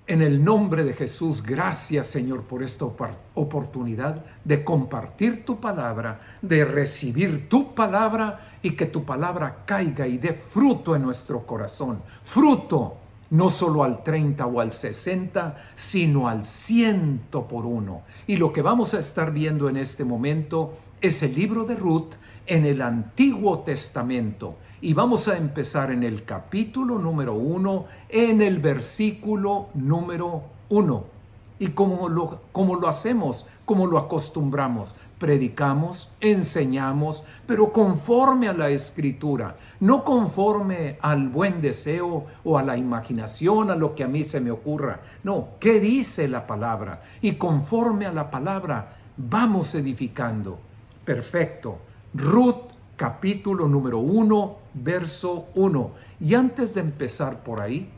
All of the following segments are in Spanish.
En el nombre de Jesús, gracias Señor por esta oportunidad de compartir tu palabra, de recibir tu palabra y que tu palabra caiga y dé fruto en nuestro corazón. Fruto no solo al 30 o al 60, sino al 100 por uno. Y lo que vamos a estar viendo en este momento es el libro de Ruth en el Antiguo Testamento. Y vamos a empezar en el capítulo número 1, en el versículo número 1. ¿Y cómo lo hacemos? ¿Cómo lo acostumbramos? Predicamos, enseñamos, pero conforme a la Escritura, no conforme al buen deseo o a la imaginación, a lo que a mí se me ocurra. No, ¿qué dice la palabra? Y conforme a la palabra vamos edificando. Perfecto. Ruth, capítulo número 1, verso 1. Y antes de empezar por ahí,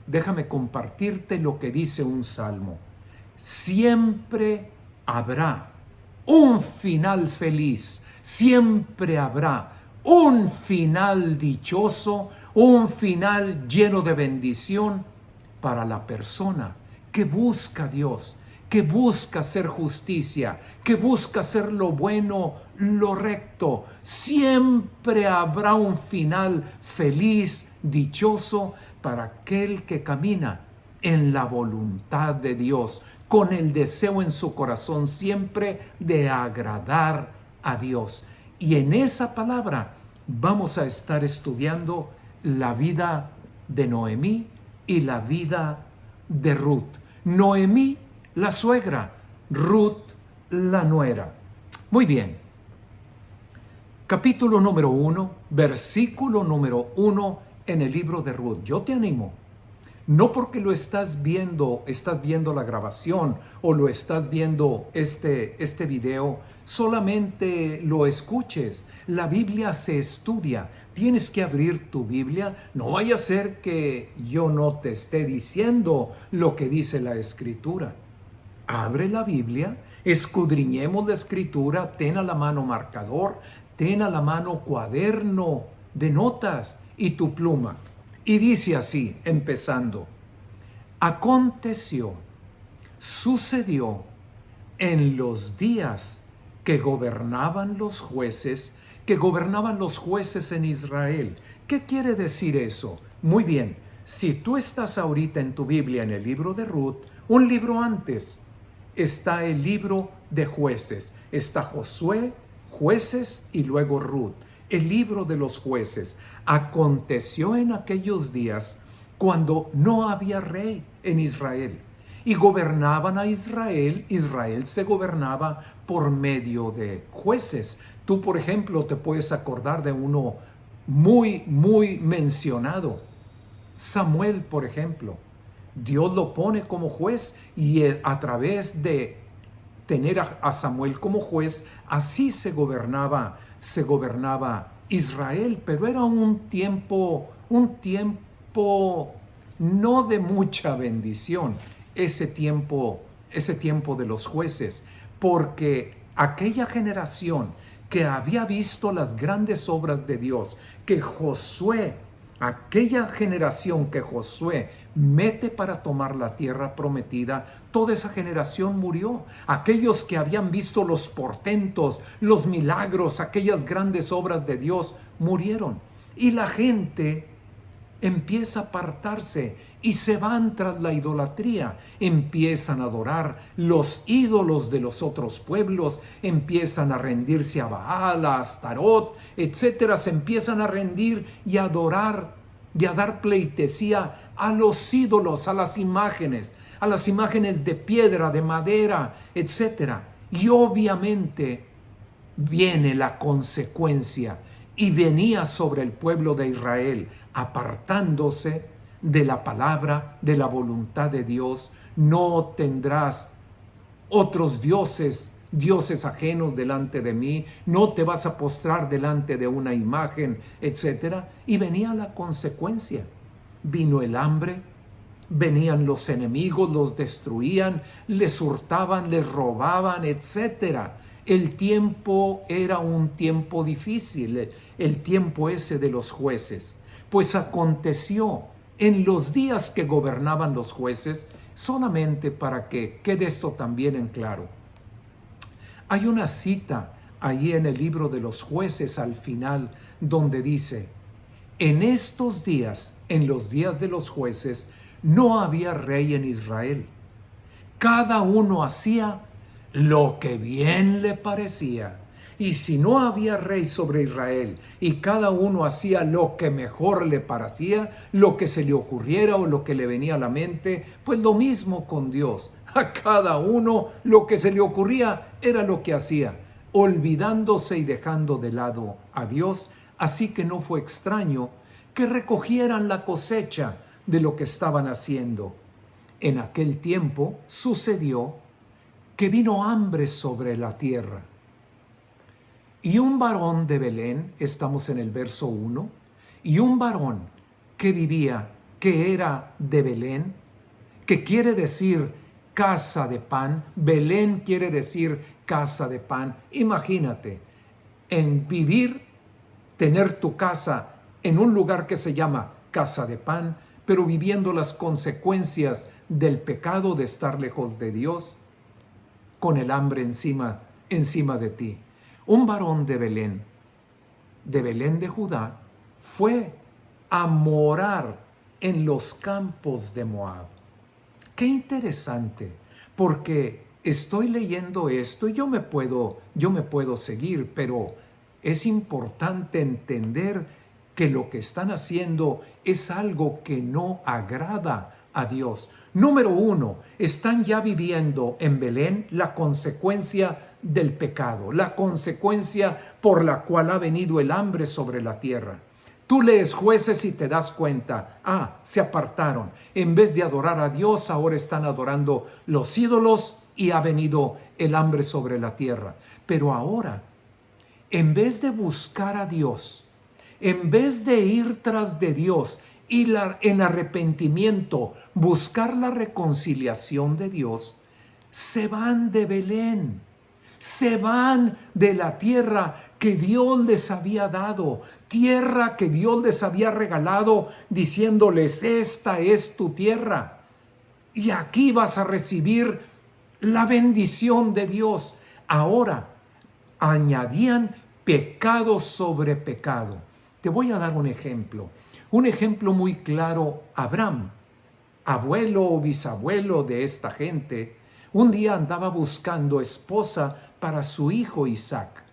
déjame compartirte lo que dice un salmo. Siempre habrá un final feliz, siempre habrá un final dichoso, un final lleno de bendición para la persona que busca a Dios, que busca hacer justicia, que busca hacer lo bueno, lo recto. Siempre habrá un final feliz, dichoso para aquel que camina en la voluntad de Dios, con el deseo en su corazón siempre de agradar a Dios. Y en esa palabra vamos a estar estudiando la vida de Noemí y la vida de Ruth. Noemí, la suegra; Ruth, la nuera. Muy bien. Capítulo número 1, versículo número 1 en el libro de Ruth. Yo te animo, no porque lo estás viendo la grabación o lo estás viendo este video, solamente lo escuches. La Biblia se estudia. Tienes que abrir tu Biblia. No vaya a ser que yo no te esté diciendo lo que dice la Escritura. Abre la Biblia, escudriñemos la Escritura, ten a la mano marcador, ten a la mano cuaderno de notas y tu pluma. Y dice así, empezando: aconteció, sucedió en los días que gobernaban los jueces en Israel. ¿Qué quiere decir eso? Muy bien, si tú estás ahorita en tu Biblia en el libro de Ruth, un libro antes está el libro de jueces. Está Josué, jueces y luego Ruth. El libro de los jueces. Aconteció en aquellos días cuando no había rey en Israel y gobernaban a Israel. Israel se gobernaba por medio de jueces. Tú, por ejemplo, te puedes acordar de uno muy mencionado. Samuel, por ejemplo. Dios lo pone como juez y a través de tener a Samuel como juez, así se gobernaba Israel. Pero era un tiempo no de mucha bendición, ese tiempo de los jueces, porque aquella generación que había visto las grandes obras de Dios, aquella generación que Josué mete para tomar la tierra prometida, toda esa generación murió. Aquellos que habían visto los portentos, los milagros, aquellas grandes obras de Dios, murieron. Y la gente empieza a apartarse y se van tras la idolatría. Empiezan a adorar los ídolos de los otros pueblos, empiezan a rendirse a Baal, a Astarot, etcétera. Se empiezan a rendir y a adorar y a dar pleitesía a los ídolos, a las imágenes de piedra, de madera, etcétera. Y obviamente viene la consecuencia, y venía sobre el pueblo de Israel, apartándose de la palabra, de la voluntad de Dios. No tendrás otros dioses ajenos delante de mí, no te vas a postrar delante de una imagen, etc. Y venía la consecuencia. Vino el hambre, venían los enemigos, los destruían, les hurtaban, les robaban, etc. El tiempo era un tiempo difícil, el tiempo ese de los jueces. Pues aconteció en los días que gobernaban los jueces, solamente para que quede esto también en claro. Hay una cita ahí en el libro de los jueces al final donde dice: en estos días, en los días de los jueces, no había rey en Israel. Cada uno hacía lo que bien le parecía. Y si no había rey sobre Israel y cada uno hacía lo que mejor le parecía, lo que se le ocurriera o lo que le venía a la mente, pues lo mismo con Dios. A cada uno lo que se le ocurría era lo que hacía, olvidándose y dejando de lado a Dios. Así que no fue extraño que recogieran la cosecha de lo que estaban haciendo. En aquel tiempo sucedió que vino hambre sobre la tierra. Y un varón de Belén, estamos en el verso 1, y un varón que vivía, que era de Belén, que quiere decir casa de pan. Belén quiere decir casa de pan. Imagínate, en vivir, tener tu casa en un lugar que se llama casa de pan, pero viviendo las consecuencias del pecado de estar lejos de Dios, con el hambre encima de ti. Un varón de Belén de Judá, fue a morar en los campos de Moab. Qué interesante, porque estoy leyendo esto y yo me puedo seguir, pero es importante entender que lo que están haciendo es algo que no agrada a Dios. Número 1, están ya viviendo en Belén la consecuencia del pecado, la consecuencia por la cual ha venido el hambre sobre la tierra. Tú lees Jueces y te das cuenta, se apartaron. En vez de adorar a Dios, ahora están adorando los ídolos y ha venido el hambre sobre la tierra. Pero ahora, en vez de buscar a Dios, en vez de ir tras de Dios y en arrepentimiento buscar la reconciliación de Dios, se van de Belén, se van de la tierra que Dios les había dado, tierra que Dios les había regalado, diciéndoles: esta es tu tierra y aquí vas a recibir la bendición de Dios. Ahora añadían pecado sobre pecado. Te voy a dar un ejemplo muy claro. Abraham, abuelo o bisabuelo de esta gente, un día andaba buscando esposa para su hijo Isaac.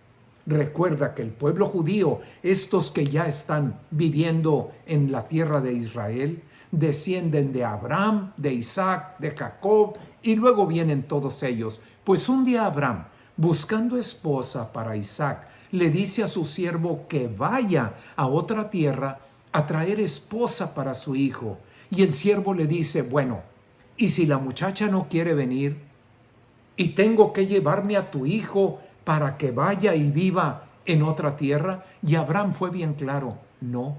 Recuerda que el pueblo judío, estos que ya están viviendo en la tierra de Israel, descienden de Abraham, de Isaac, de Jacob, y luego vienen todos ellos. Pues un día Abraham, buscando esposa para Isaac, le dice a su siervo que vaya a otra tierra a traer esposa para su hijo. Y el siervo le dice: bueno, ¿y si la muchacha no quiere venir? ¿Y tengo que llevarme a tu hijo para que vaya y viva en otra tierra? Y Abraham fue bien claro: no.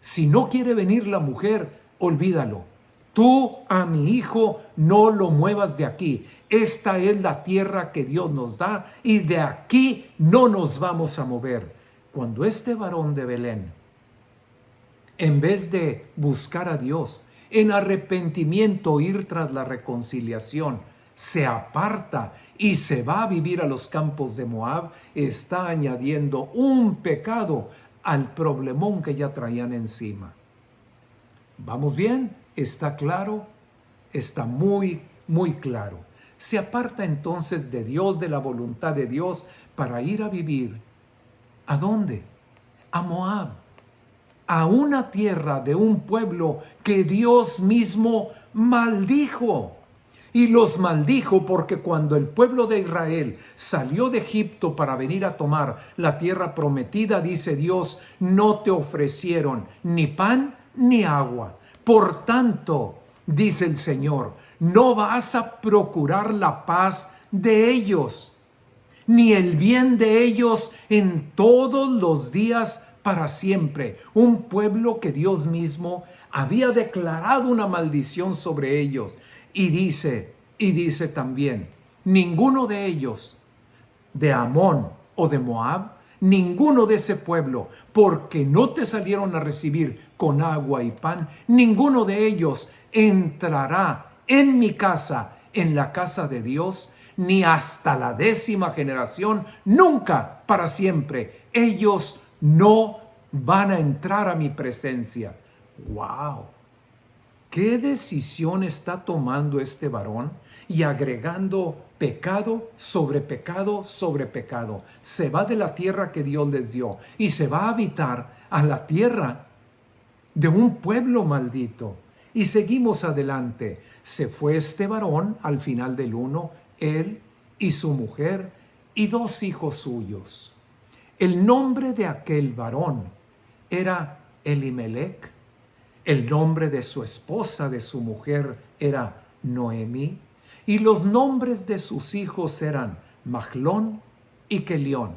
Si no quiere venir la mujer, olvídalo. Tú a mi hijo no lo muevas de aquí. Esta es la tierra que Dios nos da y de aquí no nos vamos a mover. Cuando este varón de Belén, en vez de buscar a Dios, en arrepentimiento ir tras la reconciliación, se aparta y se va a vivir a los campos de Moab, está añadiendo un pecado al problemón que ya traían encima. ¿Vamos bien? ¿Está claro? Está muy, muy claro. Se aparta entonces de Dios, de la voluntad de Dios, para ir a vivir. ¿A dónde? A Moab. A una tierra de un pueblo que Dios mismo maldijo. Y los maldijo porque cuando el pueblo de Israel salió de Egipto para venir a tomar la tierra prometida, dice Dios: no te ofrecieron ni pan ni agua. Por tanto, dice el Señor, no vas a procurar la paz de ellos, ni el bien de ellos en todos los días para siempre. Un pueblo que Dios mismo había declarado una maldición sobre ellos. Y dice también: ninguno de ellos, de Amón o de Moab, ninguno de ese pueblo, porque no te salieron a recibir con agua y pan, ninguno de ellos entrará en mi casa, en la casa de Dios, ni hasta la 10ª generación, nunca, para siempre. Ellos no van a entrar a mi presencia. ¡Wow! ¿Qué decisión está tomando este varón? Y agregando pecado sobre pecado sobre pecado. Se va de la tierra que Dios les dio y se va a habitar a la tierra de un pueblo maldito. Y seguimos adelante. Se fue este varón al final del 1, él y su mujer y 2 hijos suyos. El nombre de aquel varón era Elimelec. El nombre de su esposa, de su mujer, era Noemí. Y los nombres de sus hijos eran Mahlón y Kelión.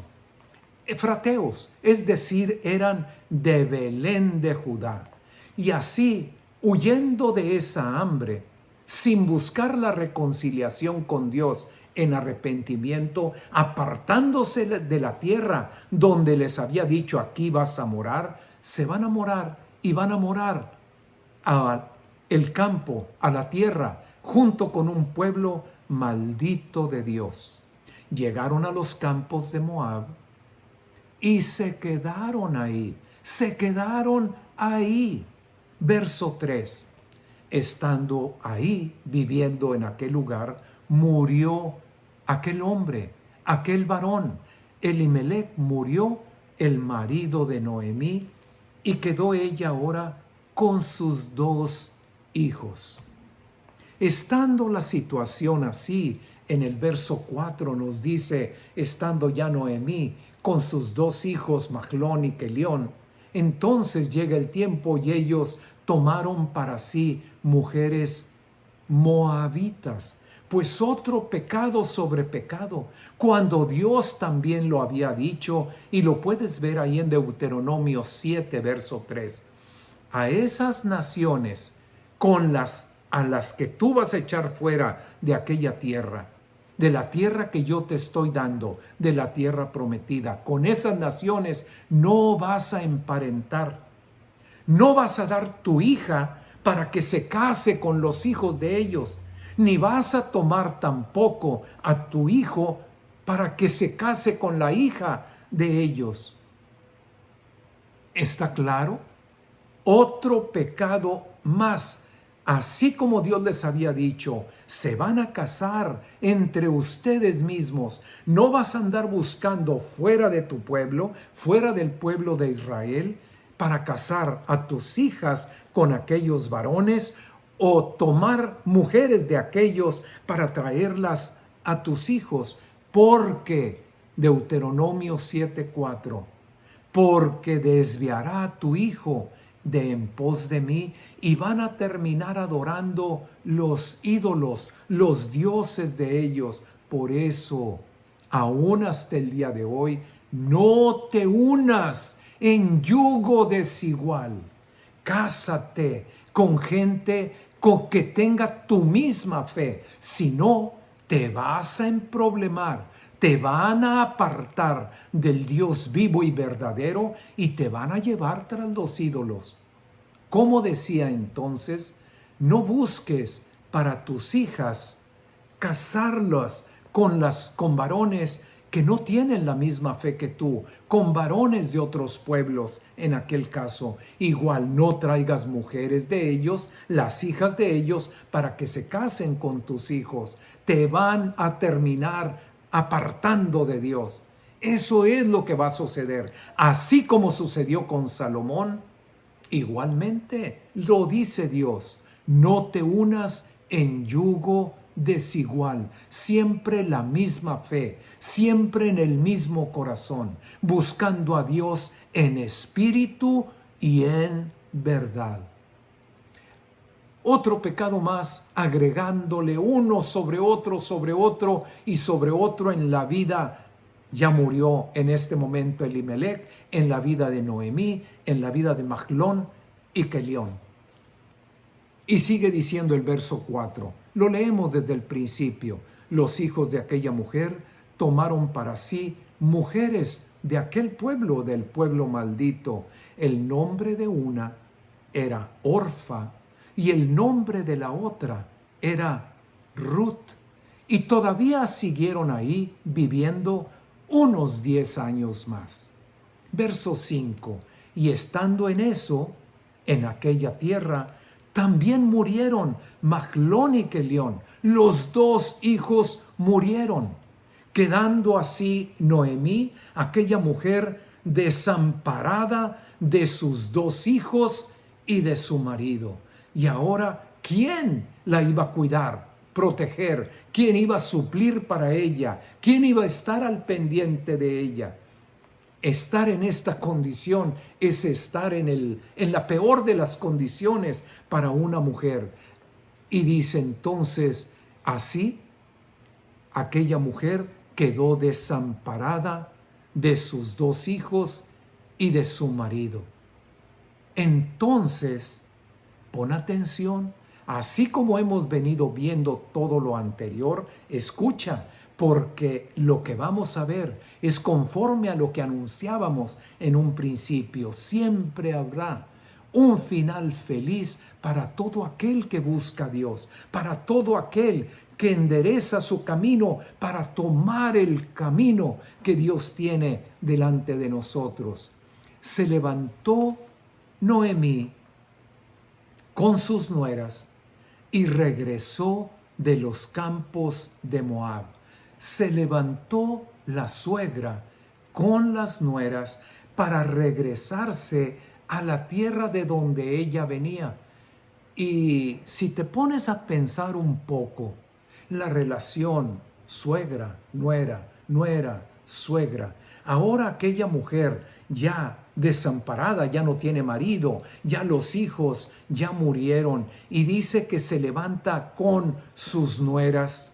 Efrateos, es decir, eran de Belén de Judá. Y así, huyendo de esa hambre, sin buscar la reconciliación con Dios en arrepentimiento, apartándose de la tierra donde les había dicho, aquí vas a morar, se van a morar y van a morar al campo, a la tierra, junto con un pueblo maldito de Dios. Llegaron a los campos de Moab y se quedaron ahí. Verso 3. Estando ahí, viviendo en aquel lugar, murió aquel hombre, aquel varón. Elimelec murió, el marido de Noemí, y quedó ella ahora con sus 2 hijos. Estando la situación así, en el verso 4 nos dice, estando ya Noemí con sus 2 hijos, Mahlón y Kelión, entonces llega el tiempo y ellos tomaron para sí mujeres moabitas, pues otro pecado sobre pecado, cuando Dios también lo había dicho, y lo puedes ver ahí en Deuteronomio 7, verso 3. A esas naciones a las que tú vas a echar fuera de aquella tierra, de la tierra que yo te estoy dando, de la tierra prometida, con esas naciones no vas a emparentar. No vas a dar tu hija para que se case con los hijos de ellos, ni vas a tomar tampoco a tu hijo para que se case con la hija de ellos. ¿Está claro? Otro pecado más. Así como Dios les había dicho, se van a casar entre ustedes mismos. No vas a andar buscando fuera de tu pueblo, fuera del pueblo de Israel, para casar a tus hijas con aquellos varones o tomar mujeres de aquellos para traerlas a tus hijos. Porque, Deuteronomio 7:4, porque desviará a tu hijo de en pos de mí y van a terminar adorando los ídolos, los dioses de ellos. Por eso, aún hasta el día de hoy, no te unas en yugo desigual. Cásate con gente con que tenga tu misma fe, si no, te vas a emproblemar. Te van a apartar del Dios vivo y verdadero y te van a llevar tras los ídolos. Como decía entonces, no busques para tus hijas casarlas con varones que no tienen la misma fe que tú, con varones de otros pueblos. En aquel caso, igual no traigas mujeres de ellos, las hijas de ellos, para que se casen con tus hijos. Te van a terminar apartando de Dios. Eso es lo que va a suceder. Así como sucedió con Salomón, igualmente lo dice Dios. No te unas en yugo desigual, siempre la misma fe, siempre en el mismo corazón, buscando a Dios en espíritu y en verdad. Otro pecado más, agregándole uno sobre otro y sobre otro en la vida. Ya murió en este momento Elimelec, en la vida de Noemí, en la vida de Mahlón y Kelión. Y sigue diciendo el verso 4, lo leemos desde el principio. Los hijos de aquella mujer tomaron para sí mujeres de aquel pueblo, del pueblo maldito. El nombre de una era Orfa y el nombre de la otra era Ruth. Y todavía siguieron ahí viviendo unos 10 años más. Verso 5. Y estando en eso, en aquella tierra, también murieron Mahlón y Kelión. Los dos hijos murieron, quedando así Noemí, aquella mujer desamparada de sus dos hijos y de su marido. Y ahora, ¿quién la iba a cuidar, proteger? ¿Quién iba a suplir para ella? ¿Quién iba a estar al pendiente de ella? Estar en esta condición es estar en la peor de las condiciones para una mujer. Y dice entonces, así, aquella mujer quedó desamparada de sus dos hijos y de su marido. Entonces, pon atención, así como hemos venido viendo todo lo anterior, escucha, porque lo que vamos a ver es conforme a lo que anunciábamos en un principio. Siempre habrá un final feliz para todo aquel que busca a Dios, para todo aquel que endereza su camino para tomar el camino que Dios tiene delante de nosotros. Se levantó Noemí con sus nueras y regresó de los campos de Moab. Se levantó la suegra con las nueras para regresarse a la tierra de donde ella venía. Y si te pones a pensar un poco, la relación suegra, nuera, nuera, suegra. Ahora aquella mujer ya desamparada, ya no tiene marido, ya los hijos ya murieron y dice que se levanta con sus nueras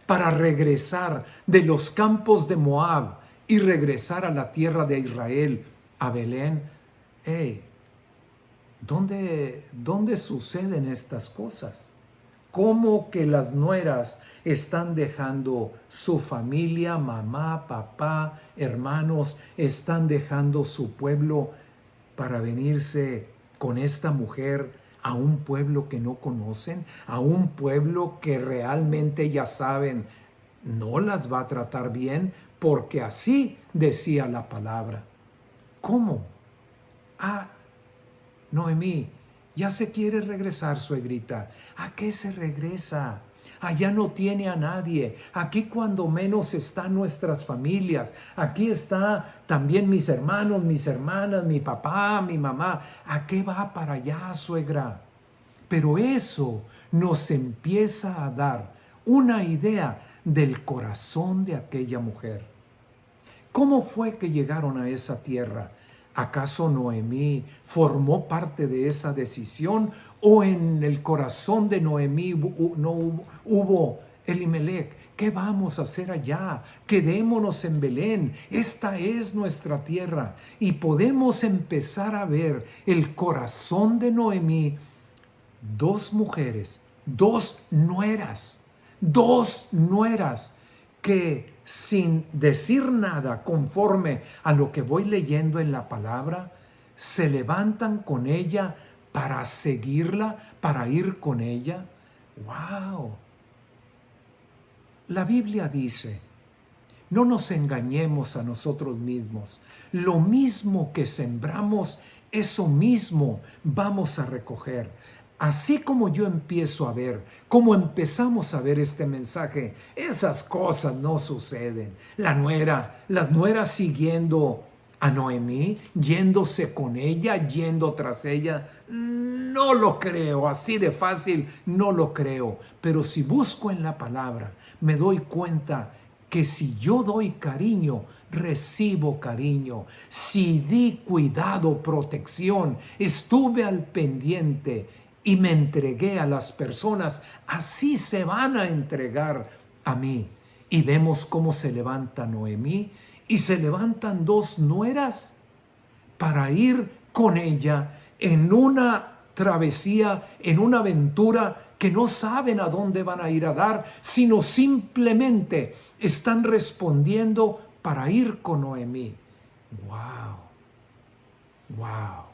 para regresar de los campos de Moab y regresar a la tierra de Israel, a Belén. Hey, ¿dónde suceden estas cosas? ¿Cómo que las nueras están dejando su familia, mamá, papá, hermanos, están dejando su pueblo para venirse con esta mujer a un pueblo que no conocen, a un pueblo que realmente ya saben no las va a tratar bien, porque así decía la palabra? ¿Cómo? Noemí, ya se quiere regresar, suegrita. ¿A qué se regresa? Allá no tiene a nadie. Aquí cuando menos están nuestras familias. Aquí está también mis hermanos, mis hermanas, mi papá, mi mamá. ¿A qué va para allá, suegra? Pero eso nos empieza a dar una idea del corazón de aquella mujer. ¿Cómo fue que llegaron a esa tierra? ¿Acaso Noemí formó parte de esa decisión o en el corazón de Noemí no hubo Elimelech? ¿Qué vamos a hacer allá? Quedémonos en Belén. Esta es nuestra tierra. Y podemos empezar a ver el corazón de Noemí. Dos mujeres, dos nueras que sin decir nada conforme a lo que voy leyendo en la palabra, se levantan con ella para seguirla, para ir con ella. ¡Wow! La Biblia dice, no nos engañemos a nosotros mismos. Lo mismo que sembramos, eso mismo vamos a recoger. Así como yo empiezo a ver, como empezamos a ver este mensaje, esas cosas no suceden. Las nueras siguiendo a Noemí, yéndose con ella, yendo tras ella, no lo creo, así de fácil no lo creo. Pero si busco en la palabra, me doy cuenta que si yo doy cariño, recibo cariño. Si di cuidado, protección, estuve al pendiente y me entregué a las personas, así se van a entregar a mí. Y vemos cómo se levanta Noemí y se levantan dos nueras para ir con ella en una travesía, en una aventura que no saben a dónde van a ir a dar, sino simplemente están respondiendo para ir con Noemí. ¡Wow! ¡Wow!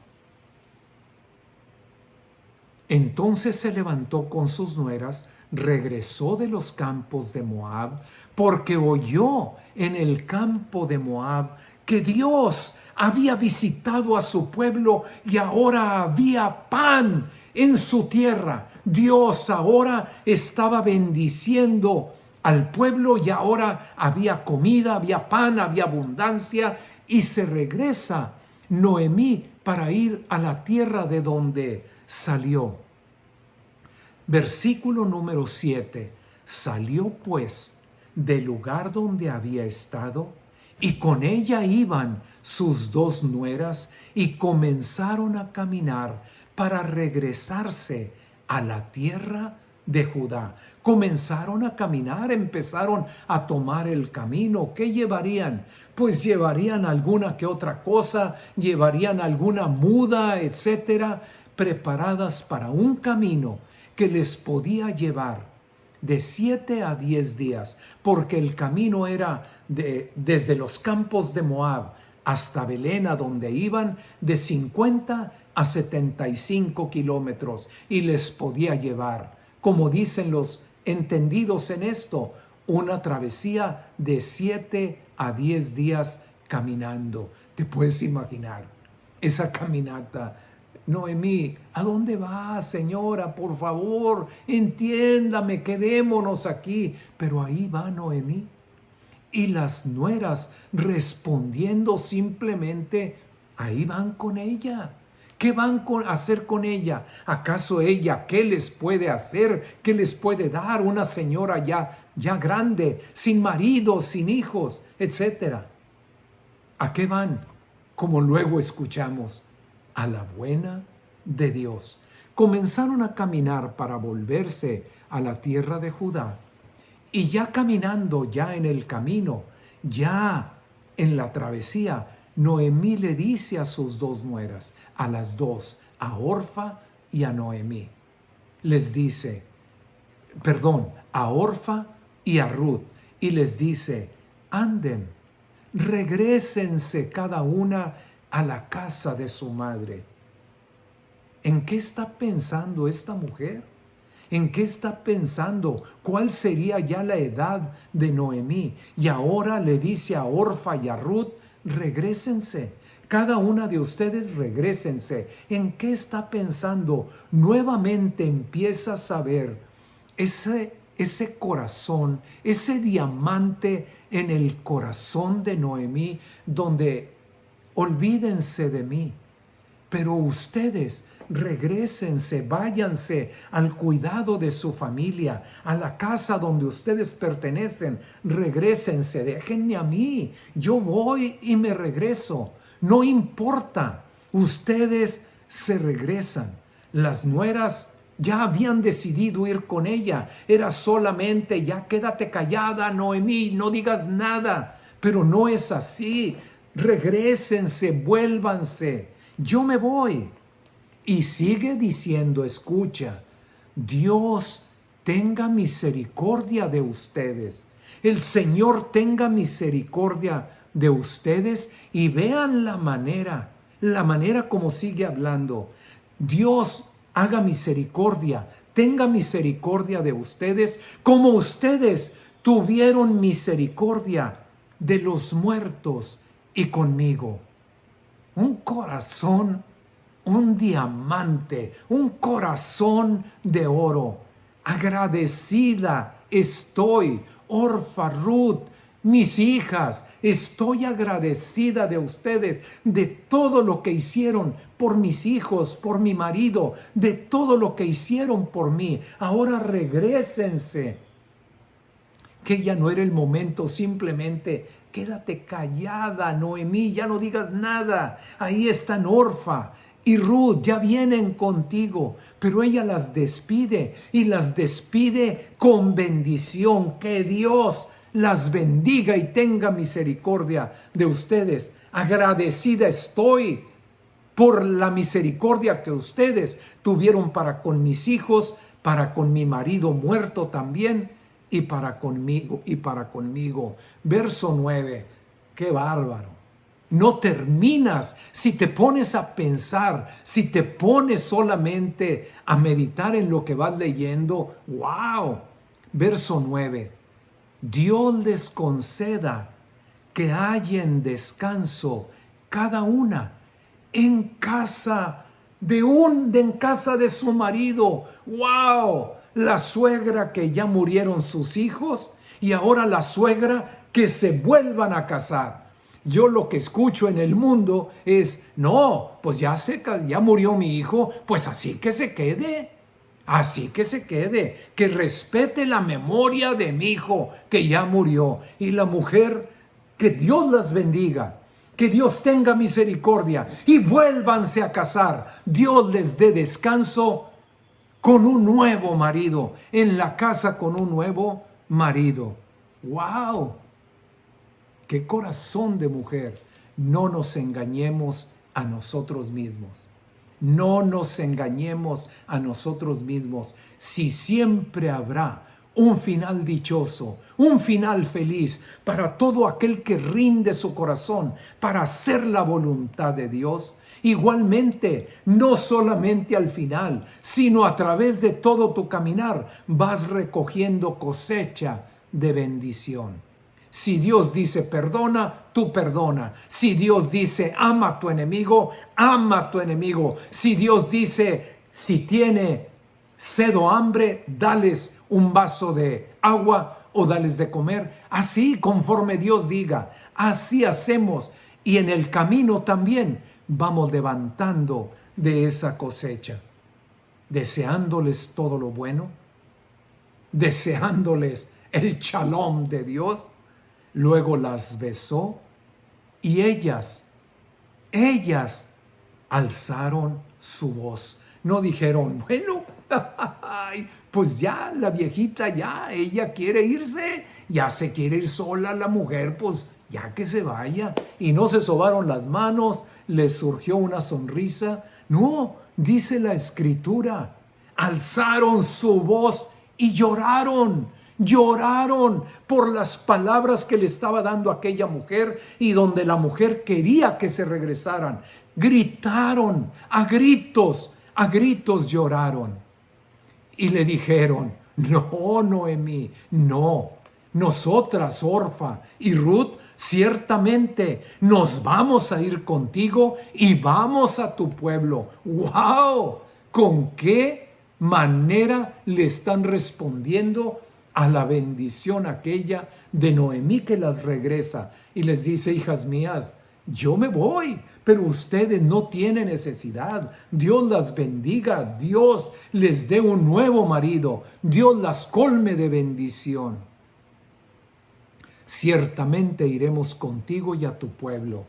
Entonces se levantó con sus nueras, regresó de los campos de Moab, porque oyó en el campo de Moab que Dios había visitado a su pueblo y ahora había pan en su tierra. Dios ahora estaba bendiciendo al pueblo y ahora había comida, había pan, había abundancia, y se regresa Noemí para ir a la tierra de donde salió. Versículo número 7. Salió pues del lugar donde había estado, y con ella iban sus dos nueras, y comenzaron a caminar para regresarse a la tierra de Judá. Comenzaron a caminar, empezaron a tomar el camino. ¿Qué llevarían? Pues llevarían alguna que otra cosa, llevarían alguna muda, etcétera, preparadas para un camino que les podía llevar de 7 a 10 días, porque el camino era desde los campos de Moab hasta Belén, a donde iban, de 50 a 75 kilómetros, y les podía llevar, como dicen los entendidos en esto, una travesía de 7 a 10 días caminando. ¿Te puedes imaginar esa caminata? Noemí, ¿a dónde va, señora? Por favor, entiéndame, quedémonos aquí. Pero ahí va Noemí. Y las nueras respondiendo simplemente, ahí van con ella. ¿Qué van a hacer con ella? ¿Acaso ella qué les puede hacer? ¿Qué les puede dar una señora ya grande, sin marido, sin hijos, etcétera? ¿A qué van? Como luego escuchamos, a la buena de Dios. Comenzaron a caminar para volverse a la tierra de Judá, y ya caminando, ya en el camino, ya en la travesía, Noemí le dice a sus dos nueras, a las dos, a Orfa y a Noemí, les dice, a Orfa y a Ruth, y les dice, anden, regrésense cada una a la casa de su madre. ¿En qué está pensando esta mujer? ¿En qué está pensando? ¿Cuál sería ya la edad de Noemí? Y ahora le dice a Orfa y a Ruth, regrésense. Cada una de ustedes regrésense. ¿En qué está pensando? Nuevamente empieza a saber ese corazón, ese diamante en el corazón de Noemí, donde olvídense de mí, pero ustedes regrésense, váyanse al cuidado de su familia, a la casa donde ustedes pertenecen, regrésense, déjenme a mí, yo voy y me regreso, no importa, ustedes se regresan. Las nueras ya habían decidido ir con ella, era solamente, ya quédate callada, Noemí, no digas nada, pero no es así. Regrésense, vuélvanse, yo me voy. Y sigue diciendo, escucha, Dios tenga misericordia de ustedes. El Señor tenga misericordia de ustedes, y vean la manera como sigue hablando. Dios haga misericordia, tenga misericordia de ustedes, como ustedes tuvieron misericordia de los muertos y conmigo. Un corazón, un diamante, un corazón de oro. Agradecida estoy, Orfa, Ruth, mis hijas, estoy agradecida de ustedes, de todo lo que hicieron por mis hijos, por mi marido, de todo lo que hicieron por mí. Ahora regrésense. Que ya no era el momento, simplemente quédate callada, Noemí, ya no digas nada. Ahí están Orfa y Ruth, ya vienen contigo. Pero ella las despide, y las despide con bendición. Que Dios las bendiga y tenga misericordia de ustedes. Agradecida estoy por la misericordia que ustedes tuvieron para con mis hijos, para con mi marido muerto también, y para conmigo. Verso 9, qué bárbaro. no terminas. Si te pones a pensar, si te pones solamente a meditar en lo que vas leyendo, ¡wow! Verso 9. Dios les conceda que hallen descanso cada una en casa en casa de su marido. ¡Wow! La suegra que ya murieron sus hijos y ahora la suegra que se vuelvan a casar. Yo lo que escucho en el mundo es, no, pues ya murió mi hijo, pues así que se quede. Así que se quede, que respete la memoria de mi hijo que ya murió. Y la mujer, que Dios las bendiga, que Dios tenga misericordia y vuélvanse a casar. Dios les dé descanso con un nuevo marido, en la casa con un nuevo marido. ¡Wow! ¡Qué corazón de mujer! No nos engañemos a nosotros mismos. No nos engañemos a nosotros mismos. Si siempre habrá un final dichoso, un final feliz para todo aquel que rinde su corazón para hacer la voluntad de Dios, igualmente, no solamente al final, sino a través de todo tu caminar, vas recogiendo cosecha de bendición. Si Dios dice perdona, tú perdona. Si Dios dice ama a tu enemigo, ama a tu enemigo. Si Dios dice, si tiene sed o hambre, dales un vaso de agua o dales de comer. Así, conforme Dios diga, así hacemos. Y en el camino también vamos levantando de esa cosecha, deseándoles todo lo bueno, deseándoles el shalom de Dios. Luego las besó y ellas alzaron su voz. No dijeron, bueno, pues ya la viejita ella quiere irse, ya se quiere ir sola la mujer, pues ya que se vaya. Y no se sobaron las manos, les surgió una sonrisa. No, dice la Escritura, alzaron su voz y lloraron. Lloraron por las palabras que le estaba dando aquella mujer y donde la mujer quería que se regresaran. Gritaron, a gritos lloraron. Y le dijeron, no, Noemí, no. Nosotras, Orfa y Ruth, ciertamente nos vamos a ir contigo y vamos a tu pueblo. ¡Wow! ¿Con qué manera le están respondiendo a la bendición aquella de Noemí que las regresa y les dice, hijas mías, yo me voy, pero ustedes no tienen necesidad. Dios las bendiga, Dios les dé un nuevo marido, Dios las colme de bendición. Ciertamente iremos contigo y a tu pueblo.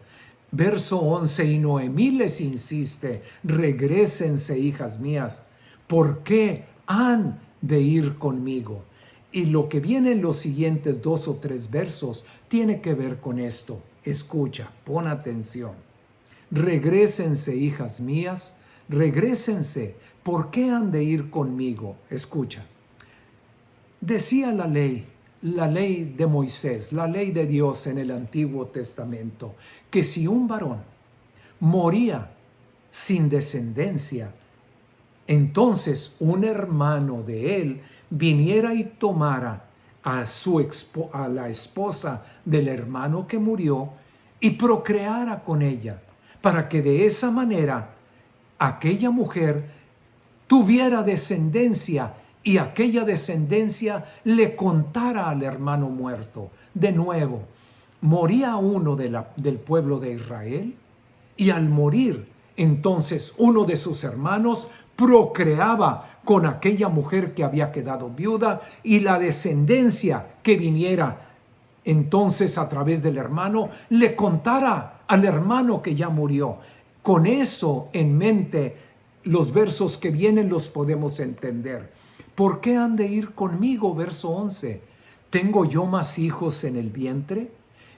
Verso 11, y Noemí les insiste, regrésense, hijas mías, ¿por qué han de ir conmigo? Y lo que viene en los siguientes 2 o 3 versos tiene que ver con esto. Escucha, pon atención. Regrésense, hijas mías, regrésense. ¿Por qué han de ir conmigo? Escucha. Decía la ley de Moisés, la ley de Dios en el Antiguo Testamento, que si un varón moría sin descendencia, entonces un hermano de él viniera y tomara a la esposa del hermano que murió y procreara con ella, para que de esa manera aquella mujer tuviera descendencia y aquella descendencia le contara al hermano muerto. De nuevo, moría uno del pueblo de Israel y al morir, entonces uno de sus hermanos procreaba con aquella mujer que había quedado viuda y la descendencia que viniera entonces a través del hermano le contara al hermano que ya murió. Con eso en mente, los versos que vienen los podemos entender. ¿Por qué han de ir conmigo? Verso 11. ¿Tengo yo más hijos en el vientre?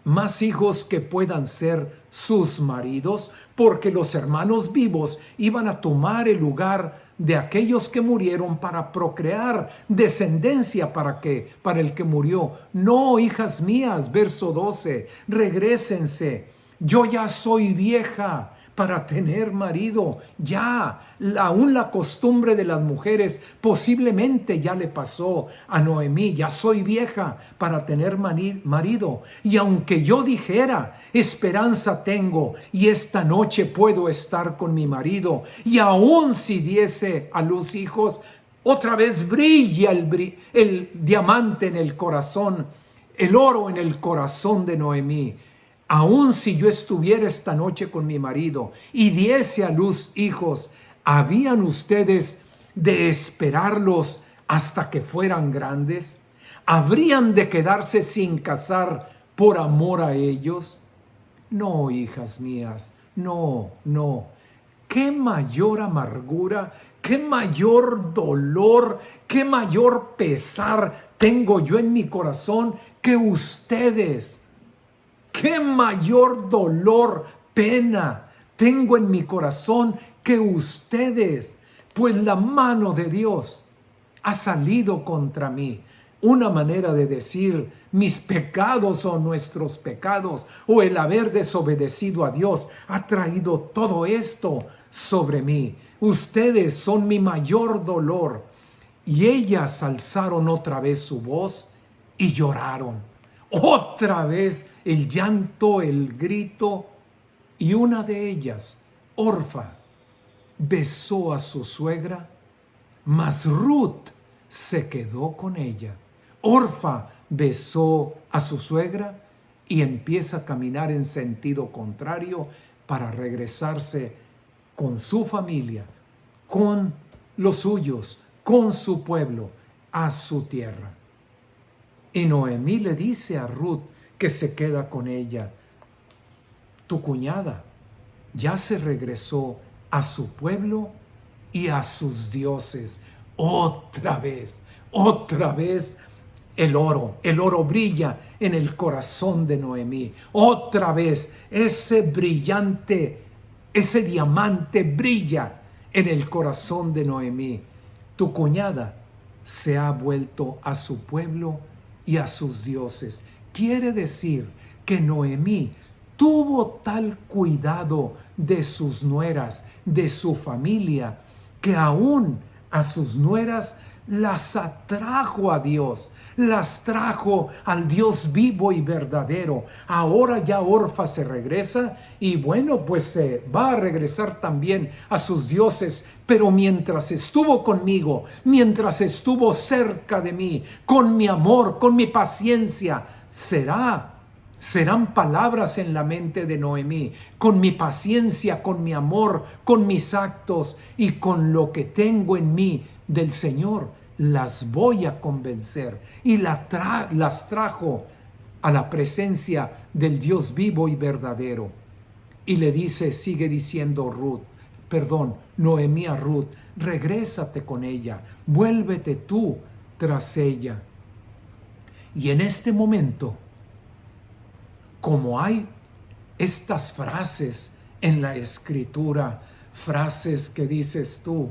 ¿Más hijos que puedan ser sus maridos? Porque los hermanos vivos iban a tomar el lugar de aquellos que murieron para procrear descendencia para el que murió. No, hijas mías, verso 12, regrésense, Yo ya soy vieja para tener marido. Ya, aún la costumbre de las mujeres posiblemente ya le pasó a Noemí. Ya soy vieja para tener marido. Y aunque yo dijera, esperanza tengo y esta noche puedo estar con mi marido, y aún si diese a luz hijos, otra vez brilla el diamante en el corazón, el oro en el corazón de Noemí. Aun si yo estuviera esta noche con mi marido y diese a luz hijos, ¿habían ustedes de esperarlos hasta que fueran grandes? ¿Habrían de quedarse sin casar por amor a ellos? No, hijas mías, no, no. Qué mayor amargura, qué mayor dolor, qué mayor pesar tengo yo en mi corazón que ustedes. Qué mayor dolor, pena tengo en mi corazón que ustedes, pues la mano de Dios ha salido contra mí. Una manera de decir mis pecados o nuestros pecados o el haber desobedecido a Dios ha traído todo esto sobre mí. Ustedes son mi mayor dolor. Y ellas alzaron otra vez su voz y lloraron. Otra vez el llanto, el grito, y una de ellas, Orfa, besó a su suegra, mas Ruth se quedó con ella. Orfa besó a su suegra y empieza a caminar en sentido contrario para regresarse con su familia, con los suyos, con su pueblo, a su tierra. Y Noemí le dice a Ruth que se queda con ella: tu cuñada ya se regresó a su pueblo y a sus dioses. Otra vez el oro brilla en el corazón de Noemí. Otra vez ese diamante brilla en el corazón de Noemí. Tu cuñada se ha vuelto a su pueblo y a sus dioses. Quiere decir que Noemí tuvo tal cuidado de sus nueras, de su familia, que aún a sus nueras las atrajo a Dios, las trajo al Dios vivo y verdadero. Ahora ya Orfa se regresa y bueno, pues se va a regresar también a sus dioses, pero mientras estuvo conmigo, mientras estuvo cerca de mí, con mi amor, con mi paciencia, serán palabras en la mente de Noemí, con mi paciencia, con mi amor, con mis actos y con lo que tengo en mí del Señor, las voy a convencer. Y las trajo a la presencia del Dios vivo y verdadero. Y le dice, sigue diciendo Noemí a Ruth: regrésate con ella, vuélvete tú tras ella. Y en este momento, como hay estas frases en la Escritura, frases que dices tú,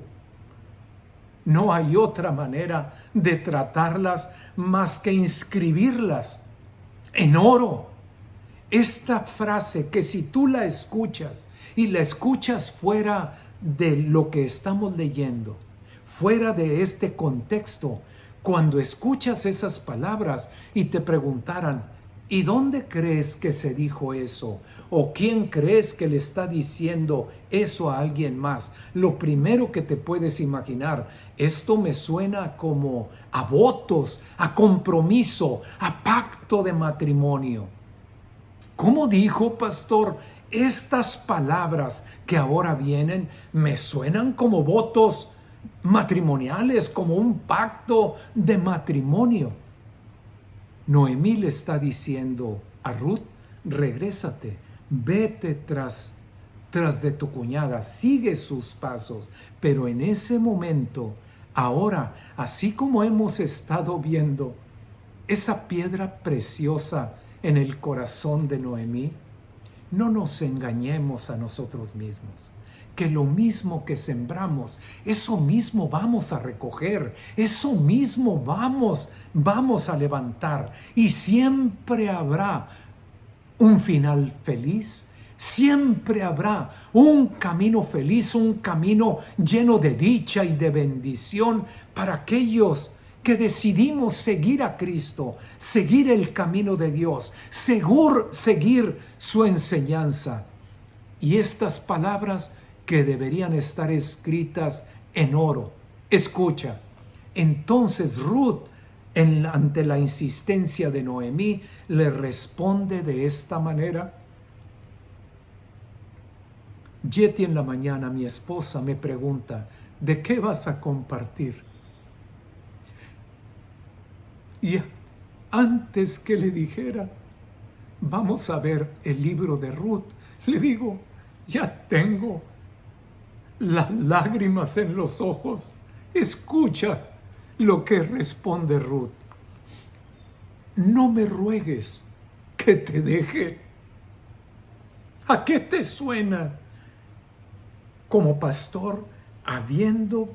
no hay otra manera de tratarlas más que inscribirlas en oro. Esta frase que si tú la escuchas y la escuchas fuera de lo que estamos leyendo, fuera de este contexto, cuando escuchas esas palabras y te preguntaran, ¿y dónde crees que se dijo eso? ¿O quién crees que le está diciendo eso a alguien más? Lo primero que te puedes imaginar, esto me suena como a votos, a compromiso, a pacto de matrimonio. ¿Cómo dijo, pastor? Estas palabras que ahora vienen me suenan como votos matrimoniales, como un pacto de matrimonio. Noemí le está diciendo a Ruth: regrésate, vete tras de tu cuñada, sigue sus pasos. Pero en ese momento, ahora, así como hemos estado viendo esa piedra preciosa en el corazón de Noemí, no nos engañemos a nosotros mismos. Que lo mismo que sembramos, eso mismo vamos a recoger, eso mismo vamos a levantar. Y siempre habrá un final feliz Siempre habrá un camino feliz, un camino lleno de dicha y de bendición para aquellos que decidimos seguir a Cristo, seguir el camino de Dios, seguir su enseñanza. Y estas palabras que deberían estar escritas en oro. Escucha, entonces Ruth, ante la insistencia de Noemí, le responde de esta manera. Yeti en la mañana, mi esposa, me pregunta, ¿de qué vas a compartir? Y antes que le dijera, vamos a ver el libro de Ruth, le digo, ya tengo las lágrimas en los ojos. Escucha lo que responde Ruth. No me ruegues que te deje. ¿A qué te suena? Como pastor, habiendo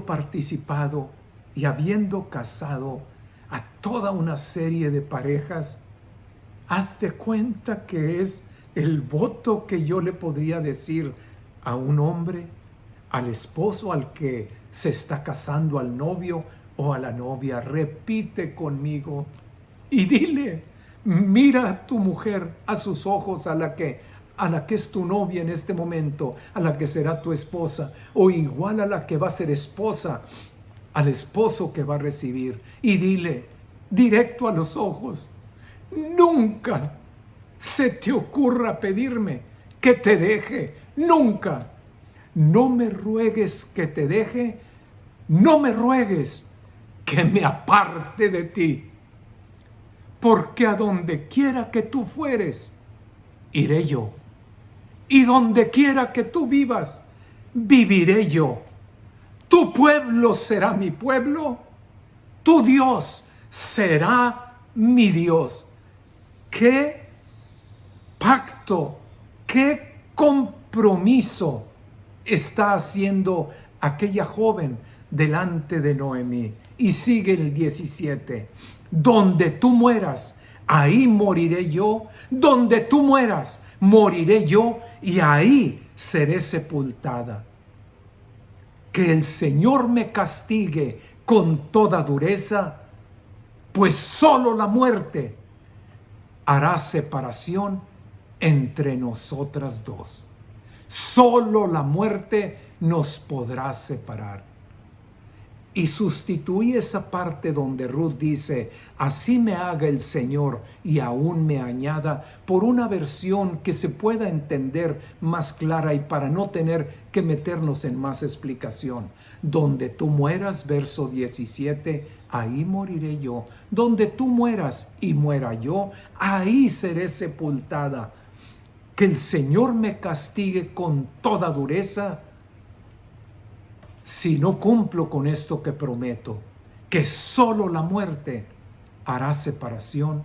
participado y habiendo casado a toda una serie de parejas, haz de cuenta que es el voto que yo le podría decir a un hombre, al esposo al que se está casando, al novio o a la novia. Repite conmigo y dile, mira a tu mujer a sus ojos, a la que es tu novia en este momento, a la que será tu esposa, o igual a la que va a ser esposa, al esposo que va a recibir, y dile directo a los ojos, nunca se te ocurra pedirme que te deje, nunca. No me ruegues que te deje, no me ruegues que me aparte de ti, porque a donde quiera que tú fueres, iré yo. Y donde quiera que tú vivas, viviré yo. Tu pueblo será mi pueblo, tu Dios será mi Dios. ¿Qué pacto, qué compromiso está haciendo aquella joven delante de Noemí? Y sigue el 17. Donde tú mueras, ahí moriré yo. Donde tú mueras, moriré yo y ahí seré sepultada. Que el Señor me castigue con toda dureza, pues solo la muerte hará separación entre nosotras dos. Solo la muerte nos podrá separar. Y sustituí esa parte donde Ruth dice, así me haga el Señor y aún me añada, por una versión que se pueda entender más clara y para no tener que meternos en más explicación. Donde tú mueras, verso 17, ahí moriré yo. Donde tú mueras y muera yo, ahí seré sepultada. Que el Señor me castigue con toda dureza si no cumplo con esto que prometo, que solo la muerte hará separación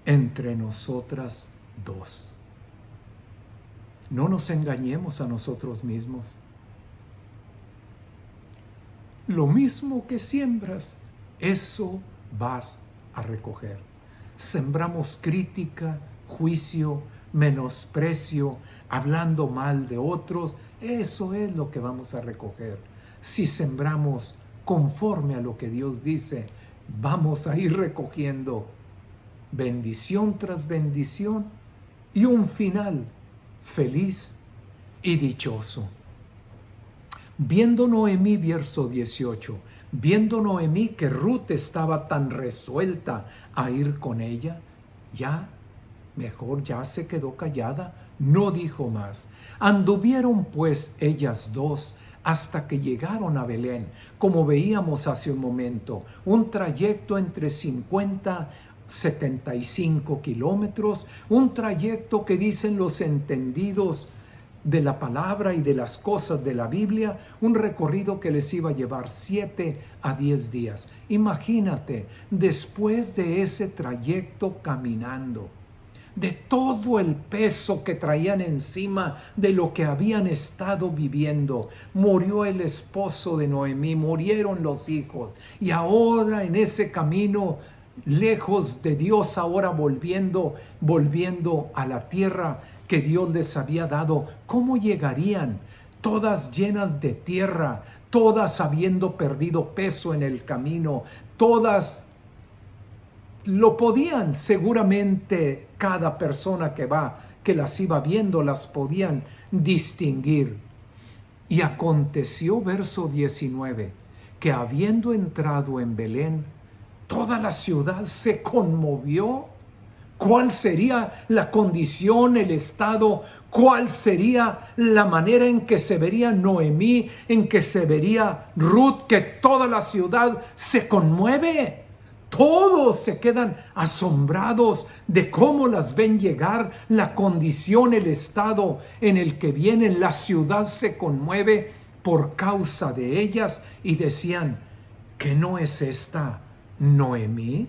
entre nosotras dos. No nos engañemos a nosotros mismos. Lo mismo que siembras, eso vas a recoger. Sembramos crítica, juicio, menosprecio, hablando mal de otros, eso es lo que vamos a recoger. Si sembramos conforme a lo que Dios dice, vamos a ir recogiendo bendición tras bendición y un final feliz y dichoso. Viendo Noemí, verso 18, viendo Noemí que Ruth estaba tan resuelta a ir con ella, ya se quedó callada, no dijo más. Anduvieron pues ellas dos hasta que llegaron a Belén, como veíamos hace un momento, un trayecto entre 50 75 kilómetros, un trayecto que dicen los entendidos de la palabra y de las cosas de la Biblia, un recorrido que les iba a llevar 7 a 10 días. Imagínate, después de ese trayecto caminando, de todo el peso que traían encima de lo que habían estado viviendo, murió el esposo de Noemí, murieron los hijos, y ahora en ese camino lejos de Dios, ahora volviendo a la tierra que Dios les había dado. ¿Cómo llegarían? Todas llenas de tierra, todas habiendo perdido peso en el camino, todas lo podían, seguramente cada persona que las iba viendo, las podían distinguir. Y aconteció, verso 19, que habiendo entrado en Belén, toda la ciudad se conmovió. ¿Cuál sería la condición, el estado? ¿Cuál sería la manera en que se vería Noemí, en que se vería Ruth, que toda la ciudad se conmueve? Todos se quedan asombrados de cómo las ven llegar, la condición, el estado en el que vienen. La ciudad se conmueve por causa de ellas y decían, ¿qué no es esta Noemí?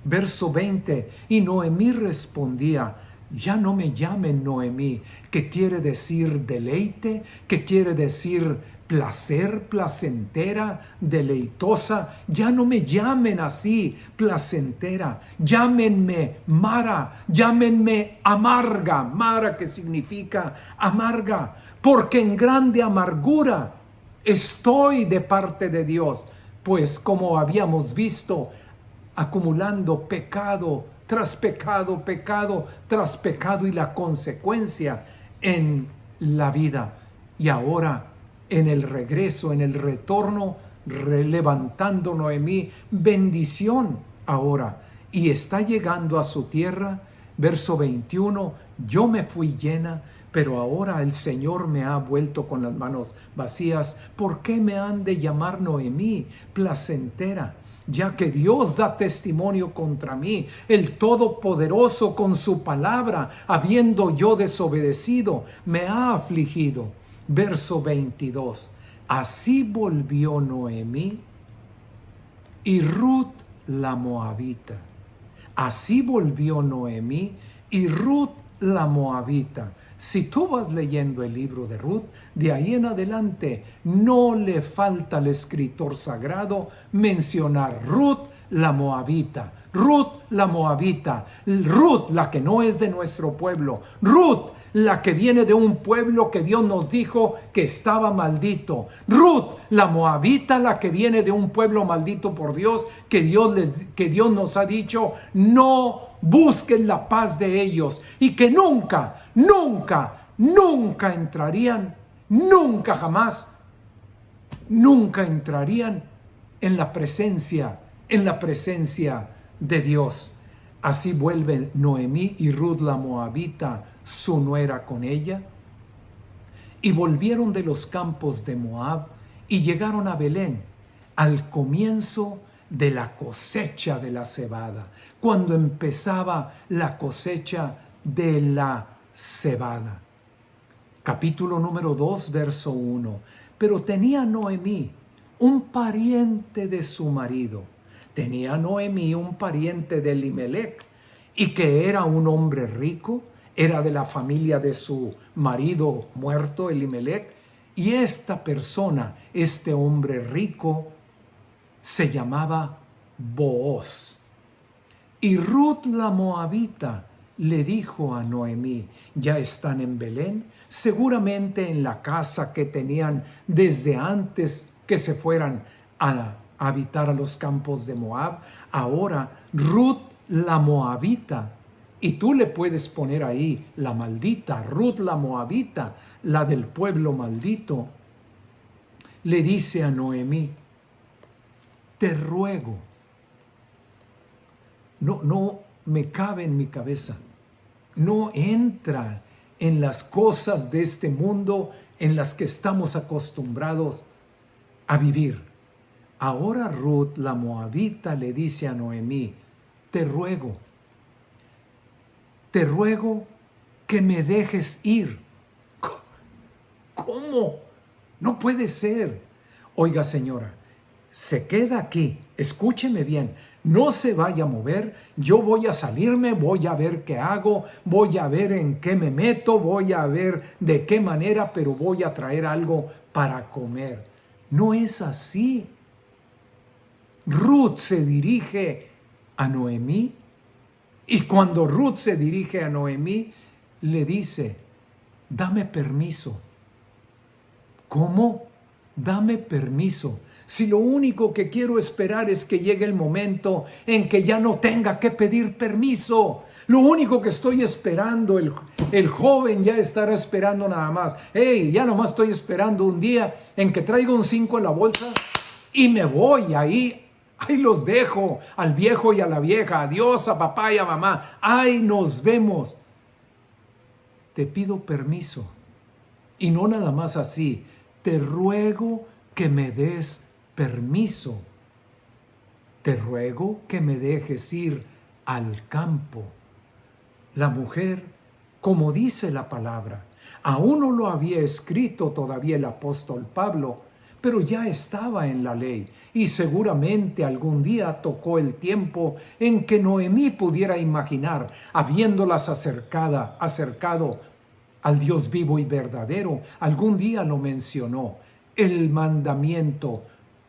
Verso 20, y Noemí respondía, ya no me llamen Noemí, que quiere decir deleite, que quiere decir placer, placentera, deleitosa. Ya no me llamen así, placentera. Llámenme Mara, llámenme amarga. Mara, que significa amarga, porque en grande amargura estoy de parte de Dios. Pues como habíamos visto, acumulando pecado tras pecado, pecado tras pecado, y la consecuencia en la vida. Y ahora en el regreso, en el retorno, levantando Noemí bendición ahora, y está llegando a su tierra. Verso 21, yo me fui llena, pero ahora el Señor me ha vuelto con las manos vacías. ¿Por qué me han de llamar Noemí, placentera? Ya que Dios da testimonio contra mí, el Todopoderoso con su palabra, habiendo yo desobedecido, me ha afligido. Verso 22, así volvió Noemí y Ruth la Moabita. Así volvió Noemí y Ruth la Moabita. Si tú vas leyendo el libro de Ruth, de ahí en adelante no le falta al escritor sagrado mencionar Ruth la Moabita, Ruth la Moabita, Ruth la que no es de nuestro pueblo, Ruth la que viene de un pueblo que Dios nos dijo que estaba maldito, Ruth la Moabita, la que viene de un pueblo maldito por Dios, que Dios nos ha dicho no busquen la paz de ellos, y que nunca entrarían, nunca jamás, nunca entrarían en la presencia de Dios. Así vuelven Noemí y Ruth la Moabita, su nuera, con ella, y volvieron de los campos de Moab y llegaron a Belén al comienzo de la cosecha de la cebada, cuando empezaba la cosecha de la cebada. Capítulo número 2, verso 1. Pero tenía Noemí un pariente de su marido. Tenía Noemí un pariente de Elimelec, y que era un hombre rico, era de la familia de su marido muerto, Elimelec, y esta persona, este hombre rico, se llamaba Booz. Y Ruth la Moabita le dijo a Noemí, ya están en Belén, seguramente en la casa que tenían desde antes que se fueran a habitar a los campos de Moab. Ahora Ruth la Moabita, y tú le puedes poner ahí la maldita, Ruth la Moabita, la del pueblo maldito, le dice a Noemí, te ruego, no me cabe en mi cabeza, no entra en las cosas de este mundo en las que estamos acostumbrados a vivir. Ahora Ruth la Moabita le dice a Noemí, te ruego que me dejes ir. ¿Cómo? No puede ser. Oiga, señora, se queda aquí, escúcheme bien, no se vaya a mover, yo voy a salirme, voy a ver qué hago, voy a ver en qué me meto, voy a ver de qué manera, pero voy a traer algo para comer. No es así. Ruth se dirige a Noemí. Y cuando Ruth se dirige a Noemí, le dice, dame permiso. ¿Cómo? Dame permiso. Si lo único que quiero esperar es que llegue el momento en que ya no tenga que pedir permiso. Lo único que estoy esperando, el joven ya estará esperando nada más. Hey, ya nomás estoy esperando un día en que traigo un 5 en la bolsa y me voy ahí. Ahí los dejo al viejo y a la vieja. Adiós a papá y a mamá. Ahí nos vemos. Te pido permiso. Y no nada más así. Te ruego que me des permiso. Te ruego que me dejes ir al campo. La mujer, como dice la palabra, aún no lo había escrito todavía el apóstol Pablo, pero ya estaba en la ley y seguramente algún día tocó el tiempo en que Noemí pudiera imaginar, habiéndolas acercado al Dios vivo y verdadero, algún día lo mencionó, el mandamiento,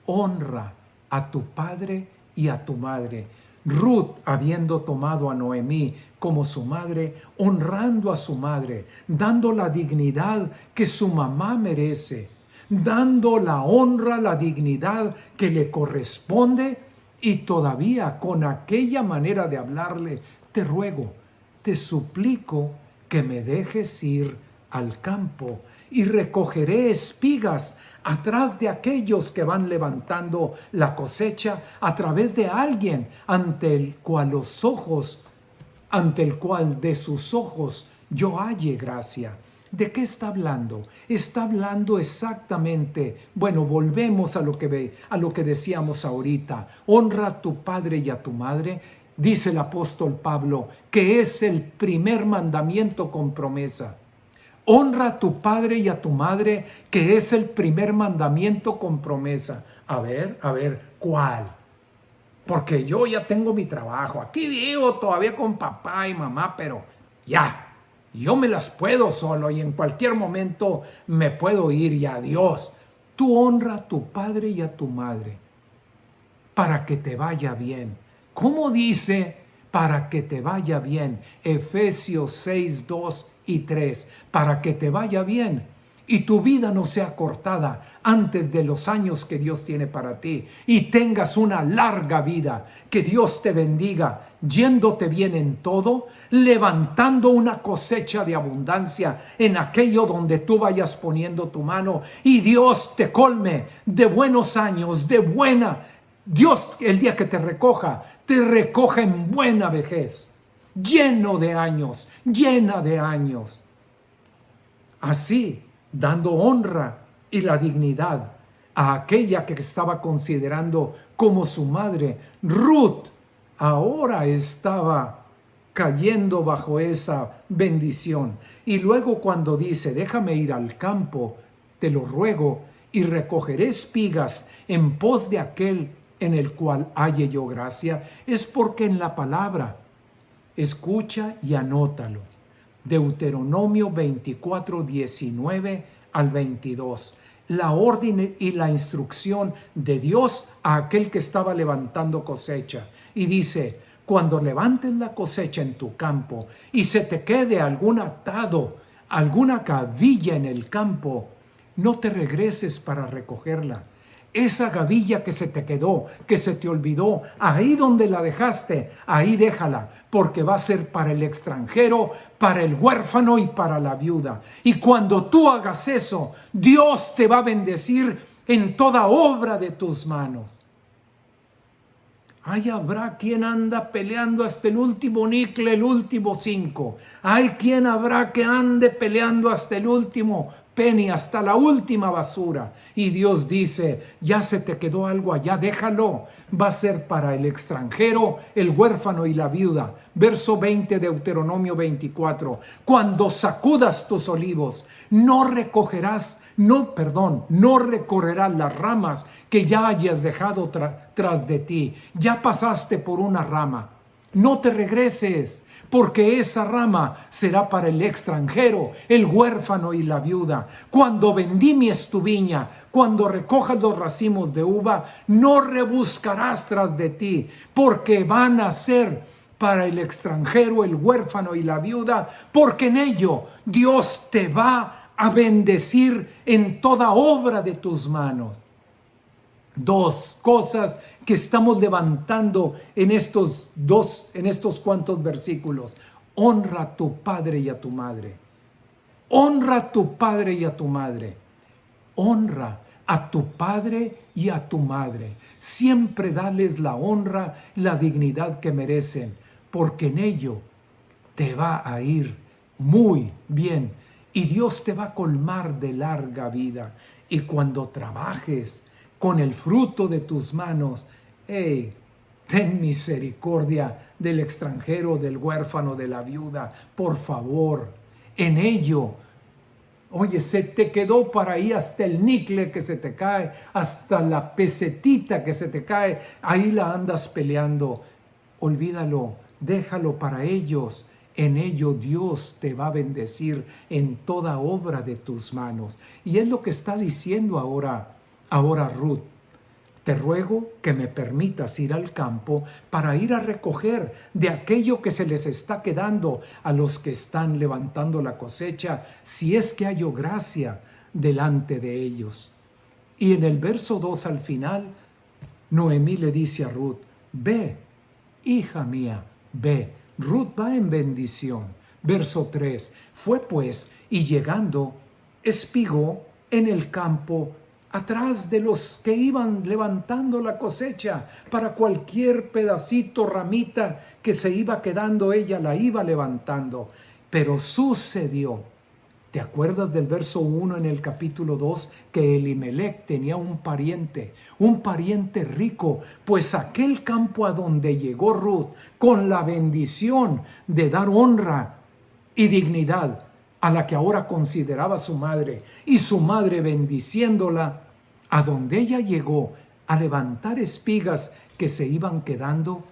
honra a tu padre y a tu madre. Ruth, habiendo tomado a Noemí como su madre, honrando a su madre, dando la dignidad que su mamá merece, dando la honra, la dignidad que le corresponde, y todavía con aquella manera de hablarle, te ruego, te suplico que me dejes ir al campo y recogeré espigas atrás de aquellos que van levantando la cosecha, a través de alguien ante el cual de sus ojos yo halle gracia. ¿De qué está hablando? Está hablando exactamente, bueno, volvemos a lo que decíamos ahorita. Honra a tu padre y a tu madre. Dice el apóstol Pablo que es el primer mandamiento con promesa. Honra a tu padre y a tu madre, que es el primer mandamiento con promesa. A ver, ¿cuál? Porque yo ya tengo mi trabajo. Aquí vivo todavía con papá y mamá, pero ya. Yo me las puedo solo y en cualquier momento me puedo ir y adiós. Tú honra a tu padre y a tu madre para que te vaya bien. ¿Cómo dice para que te vaya bien? Efesios 6, 2 y 3. Para que te vaya bien y tu vida no sea cortada antes de los años que Dios tiene para ti y tengas una larga vida. Que Dios te bendiga, yéndote bien en todo, levantando una cosecha de abundancia en aquello donde tú vayas poniendo tu mano, y Dios te colme de buenos años, de buena. Dios, el día que te recoja en buena vejez, lleno de años, llena de años. Así, dando honra y la dignidad a aquella que estaba considerando como su madre, Ruth ahora estaba cayendo bajo esa bendición. Y luego cuando dice, déjame ir al campo, te lo ruego, y recogeré espigas en pos de aquel en el cual halle yo gracia, es porque en la palabra, escucha y anótalo, Deuteronomio 24, 19 al 22, la orden y la instrucción de Dios a aquel que estaba levantando cosecha. Y dice, cuando levantes la cosecha en tu campo y se te quede algún atado, alguna gavilla en el campo, no te regreses para recogerla. Esa gavilla que se te quedó, que se te olvidó, ahí donde la dejaste, ahí déjala, porque va a ser para el extranjero, para el huérfano y para la viuda. Y cuando tú hagas eso, Dios te va a bendecir en toda obra de tus manos. Ahí habrá quien anda peleando hasta el último níquel, el último 5. Hay quien habrá que ande peleando hasta el último penny, hasta la última basura. Y Dios dice, ya se te quedó algo allá, déjalo. Va a ser para el extranjero, el huérfano y la viuda. Verso 20 de Deuteronomio 24. Cuando sacudas tus olivos, no recorrerás las ramas que ya hayas dejado tras de ti. Ya pasaste por una rama. No te regreses, porque esa rama será para el extranjero, el huérfano y la viuda. Cuando vendimmies tu viña, cuando recojas los racimos de uva, no rebuscarás tras de ti, porque van a ser para el extranjero, el huérfano y la viuda, porque en ello Dios te va a bendecir en toda obra de tus manos. Dos cosas que estamos levantando en estos cuantos versículos. Honra a tu padre y a tu madre. Honra a tu padre y a tu madre. Honra a tu padre y a tu madre. Siempre dales la honra, la dignidad que merecen, porque en ello te va a ir muy bien y Dios te va a colmar de larga vida. Y cuando trabajes con el fruto de tus manos, hey, ten misericordia del extranjero, del huérfano, de la viuda, por favor. En ello, oye, se te quedó para ahí hasta el nicle que se te cae, hasta la pesetita que se te cae, ahí la andas peleando. Olvídalo, déjalo para ellos. En ello Dios te va a bendecir en toda obra de tus manos. Y es lo que está diciendo ahora Ruth. Te ruego que me permitas ir al campo para ir a recoger de aquello que se les está quedando a los que están levantando la cosecha, si es que hallo gracia delante de ellos. Y en el verso 2 al final, Noemí le dice a Ruth, ve, hija mía, ve. Ruth va en bendición. Verso 3, fue pues, y llegando, espigó en el campo atrás de los que iban levantando la cosecha. Para cualquier pedacito, ramita que se iba quedando, ella la iba levantando. Pero sucedió, ¿te acuerdas del verso 1 en el capítulo 2? Que Elimelec tenía un pariente rico, pues aquel campo a donde llegó Ruth, con la bendición de dar honra y dignidad a la que ahora consideraba su madre, y su madre bendiciéndola, a donde ella llegó a levantar espigas que se iban quedando,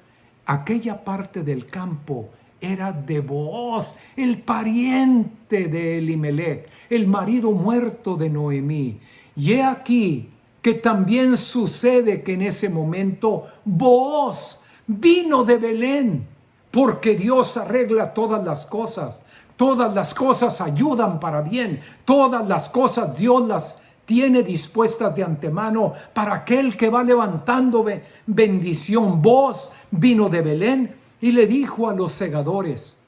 aquella parte del campo era de Booz, el pariente de Elimelec, el marido muerto de Noemí. Y he aquí que también sucede que en ese momento Booz vino de Belén, porque Dios arregla todas las cosas. Todas las cosas ayudan para bien. Todas las cosas Dios las tiene dispuestas de antemano para aquel que va levantando bendición. Booz vino de Belén y le dijo a los segadores,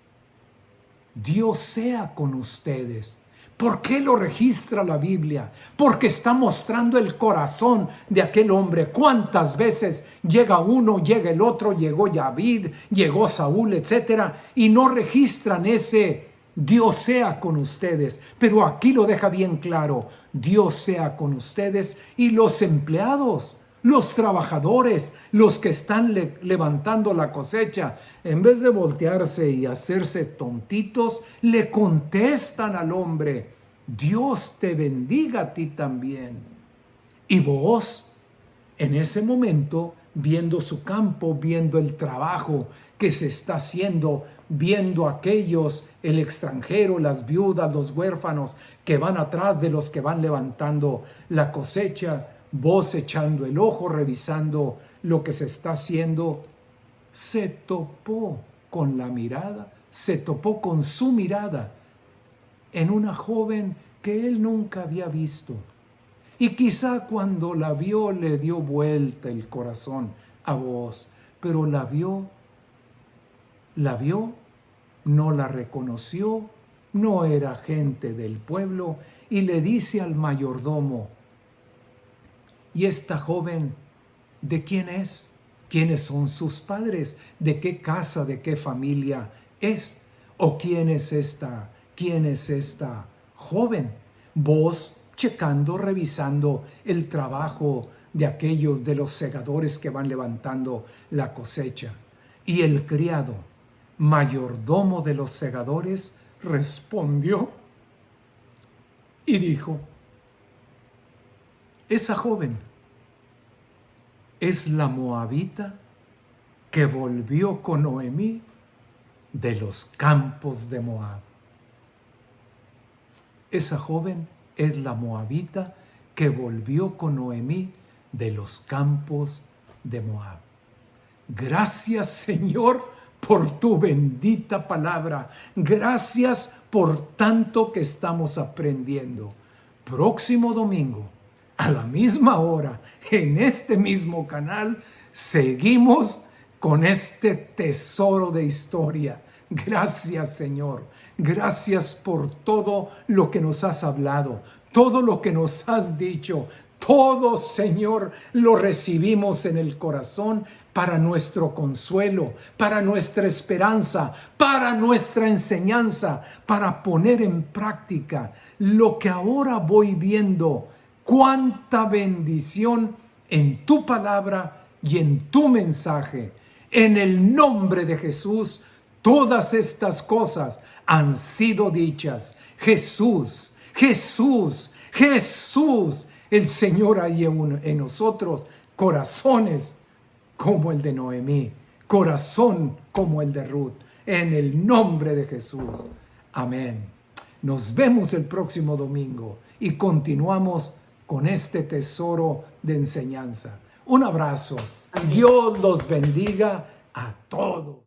Dios sea con ustedes. ¿Por qué lo registra la Biblia? Porque está mostrando el corazón de aquel hombre. ¿Cuántas veces llega uno, llega el otro, llegó David, llegó Saúl, etcétera, y no registran ese Dios sea con ustedes? Pero aquí lo deja bien claro, Dios sea con ustedes. Y los empleados, los trabajadores, los que están levantando la cosecha, en vez de voltearse y hacerse tontitos, le contestan al hombre, Dios te bendiga a ti también. Y Booz, en ese momento, viendo su campo, viendo el trabajo que se está haciendo, viendo aquellos, el extranjero, las viudas, los huérfanos que van atrás de los que van levantando la cosecha, Booz echando el ojo, revisando lo que se está haciendo, se topó con la mirada, se topó con su mirada en una joven que él nunca había visto. Y quizá cuando la vio le dio vuelta el corazón a Booz, pero la vio, no la reconoció, no era gente del pueblo, y le dice al mayordomo, ¿y esta joven de quién es? ¿Quiénes son sus padres? ¿De qué casa, de qué familia es? ¿O quién es esta joven? Vos checando, revisando el trabajo de aquellos, de los segadores que van levantando la cosecha. Y el criado, mayordomo de los segadores, respondió y dijo, esa joven es la moabita que volvió con Noemí de los campos de Moab. Esa joven es la moabita que volvió con Noemí de los campos de Moab. Gracias, Señor, por tu bendita palabra. Gracias por tanto que estamos aprendiendo. Próximo domingo, a la misma hora, en este mismo canal, seguimos con este tesoro de historia. Gracias, Señor. Gracias por todo lo que nos has hablado, todo lo que nos has dicho. Todo, Señor, lo recibimos en el corazón para nuestro consuelo, para nuestra esperanza, para nuestra enseñanza, para poner en práctica lo que ahora voy viendo. Cuánta bendición en tu palabra y en tu mensaje. En el nombre de Jesús, todas estas cosas han sido dichas. Jesús, Jesús, Jesús. El Señor hay en nosotros corazones como el de Noemí, corazón como el de Ruth, en el nombre de Jesús. Amén. Nos vemos el próximo domingo y continuamos con este tesoro de enseñanza. Un abrazo. Dios los bendiga a todos.